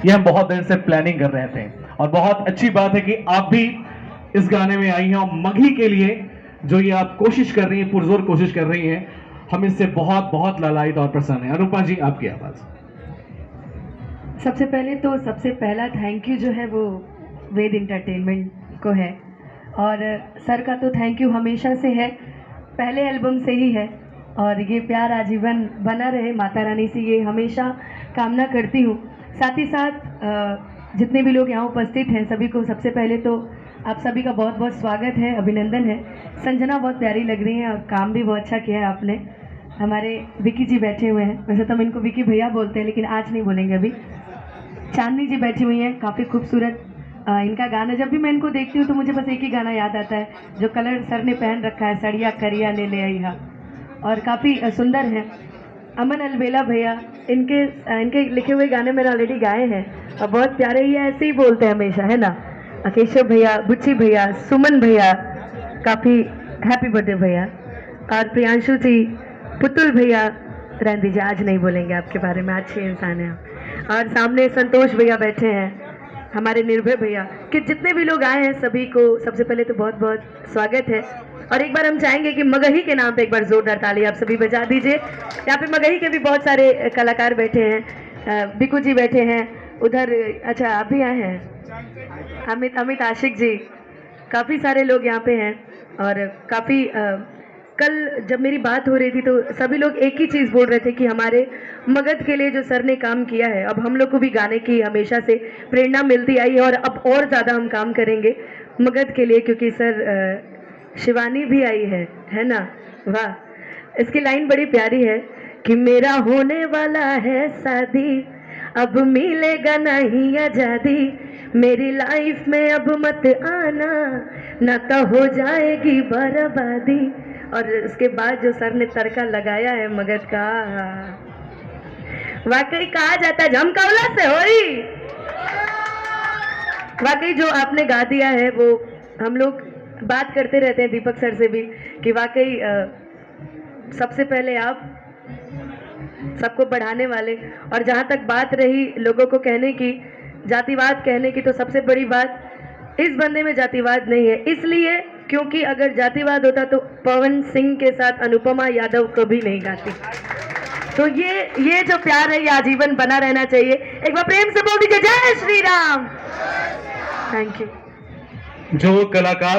ये हम बहुत देर से प्लानिंग कर रहे थे और बहुत अच्छी बात है कि आप भी इस गाने में आई हैं और मगही के लिए जो ये आप कोशिश कर रही हैं, पुरजोर कोशिश कर रही हैं, हम इससे बहुत बहुत लालायित और प्रसन्न हैं। अनुपमा जी, आपकी आवाज। सबसे पहले तो सबसे पहला थैंक यू जो है वो वेद इंटरटेनमेंट को है, और सर का तो थैंक यू हमेशा से है, पहले एल्बम से ही है, और ये प्यार आजीवन बना रहे, माता रानी से ये हमेशा कामना करती हूँ। साथ ही साथ जितने भी लोग यहाँ उपस्थित हैं सभी को सबसे पहले तो आप सभी का बहुत बहुत स्वागत है, अभिनंदन है। संजना बहुत प्यारी लग रही हैं और काम भी बहुत अच्छा किया है आपने। हमारे विकी जी बैठे हुए हैं, वैसे तो हम इनको विकी भैया बोलते हैं लेकिन आज नहीं बोलेंगे अभी। चांदनी जी बैठी हुई हैं, काफ़ी खूबसूरत। इनका गाना जब भी मैं इनको देखती हूँ तो मुझे बस एक ही गाना याद आता है जो कलर सर ने पहन रखा है, सड़िया करिया ले ले आई हा, और काफ़ी सुंदर है। अमन अलबेला भैया, इनके लिखे हुए गाने मैंने ऑलरेडी गाए हैं और बहुत प्यारे, ही ऐसे ही बोलते हैं हमेशा, है ना। केशव भैया, बुच्ची भैया, सुमन भैया, काफ़ी हैप्पी बर्थडे भैया, और प्रियांशु जी, पुतुल भैया, रहने दीजिए आज नहीं बोलेंगे आपके बारे में, अच्छे इंसान हैं आप। और सामने संतोष भैया बैठे हैं, हमारे निर्भय भैया, कि जितने भी लोग आए हैं सभी को सबसे पहले तो बहुत बहुत स्वागत है। और एक बार हम चाहेंगे कि मगही के नाम पे एक बार जोरदार ताली आप सभी बजा दीजिए। यहाँ पे मगही के भी बहुत सारे कलाकार बैठे हैं, बिकू जी बैठे हैं उधर, अच्छा आप भी आए हैं, अमित आशिक जी, काफ़ी सारे लोग यहाँ पे हैं। और काफ़ी कल जब मेरी बात हो रही थी तो सभी लोग एक ही चीज़ बोल रहे थे कि हमारे मगध के लिए जो सर ने काम किया है, अब हम लोग को भी गाने की हमेशा से प्रेरणा मिलती आई है और अब और ज़्यादा हम काम करेंगे मगध के लिए, क्योंकि सर शिवानी भी आई है ना। वाह, इसकी लाइन बड़ी प्यारी है कि मेरा होने वाला है शादी, अब मिलेगा नहीं आज़ादी, मेरी लाइफ में अब मत आना, ना तो हो जाएगी बर्बादी। और उसके बाद जो सर ने तड़का लगाया है मगध का, वाकई कहा जाता है झमकौला से होई। वाकई जो आपने गा दिया है वो हम लोग बात करते रहते हैं दीपक सर से भी कि वाकई सबसे पहले आप सबको बढ़ाने वाले। और जहाँ तक बात रही लोगों को कहने की, जातिवाद कहने की, तो सबसे बड़ी बात इस बंदे में जातिवाद नहीं है, इसलिए क्योंकि अगर जातिवाद होता तो पवन सिंह के साथ अनुपमा यादव कभी नहीं गाती। तो ये जो प्यार है ये आजीवन बना रहना चाहिए। एक बार प्रेम से बोल दीजिए जय श्री राम। Thank you. जो कलाकार